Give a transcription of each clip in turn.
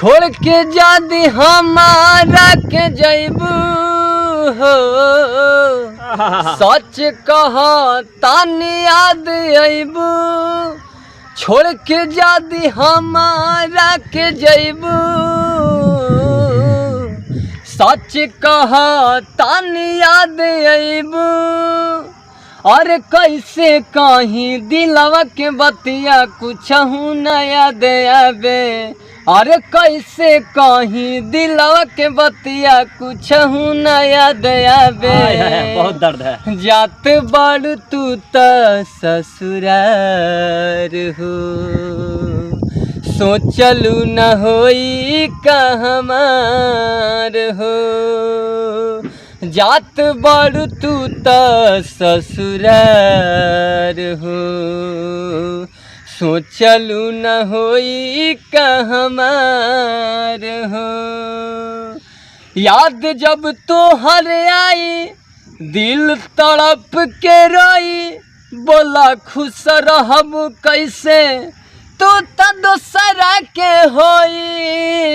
छोड़ के जादी हमारा के जैबू हो, सच कहा तानी याद अबू। छोड़ के जादी हमारा के जैबू, सच कहा तानी याद अबू। और कैसे कहीं दिलवा के बतिया कुछ न याद आवे। अरे कैसे कहीं दिलवा के बतिया कुछ न याद आवे। बहुत दर्द है। जात बाड़ू तू त ससुरार हो, सोचलू न होई का हमार हो। जात बाड़ू तू त ससुरार हो, सोचलू न होई का हमार हो। याद जब तोहर आई दिल तड़प के रोई, बोला खुश रहब कैसे तू त दोसरा के होई।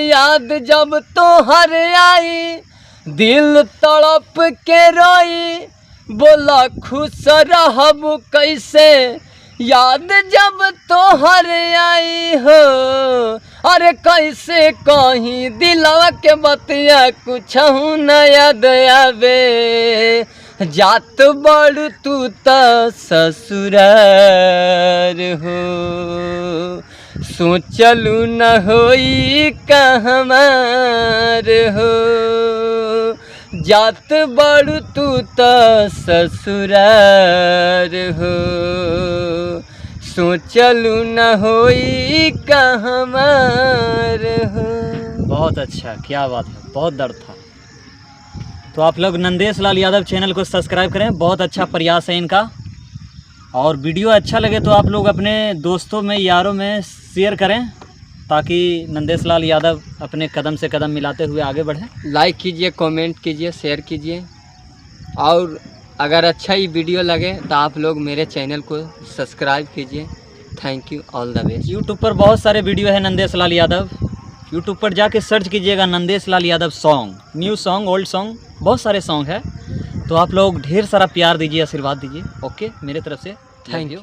याद जब तोहर आई दिल तड़प के रोई, बोला खुश रहब कैसे याद जब तोहर आई हो। अरे कैसे कहीं दिलवा के बतिया कुछ न याद आवे। जात बड़ तू त ससुरार हो, सोचलू न होई का हमार हो। जात बड़ तू त ससुरार हो, सोचलू न होई का हमार हो। बहुत अच्छा, क्या बात है, बहुत दर्द था। तो आप लोग नंदेश लाल यादव चैनल को सब्सक्राइब करें, बहुत अच्छा प्रयास है इनका। और वीडियो अच्छा लगे तो आप लोग अपने दोस्तों में यारों में शेयर करें, ताकि नंदेश लाल यादव अपने कदम से कदम मिलाते हुए आगे बढ़ें। लाइक कीजिए, कमेंट कीजिए, शेयर कीजिए। और अगर अच्छा ही वीडियो लगे तो आप लोग मेरे चैनल को सब्सक्राइब कीजिए। Thank you, all the best. YouTube पर बहुत सारे वीडियो है नंदेश लाल यादव, यूट्यूब पर जाके सर्च कीजिएगा Nandesh Lal Yadav song, new song, old song, बहुत सारे सॉन्ग है। तो आप लोग ढेर सारा प्यार दीजिए, आशीर्वाद दीजिए। ओके, मेरे तरफ से थैंक यू।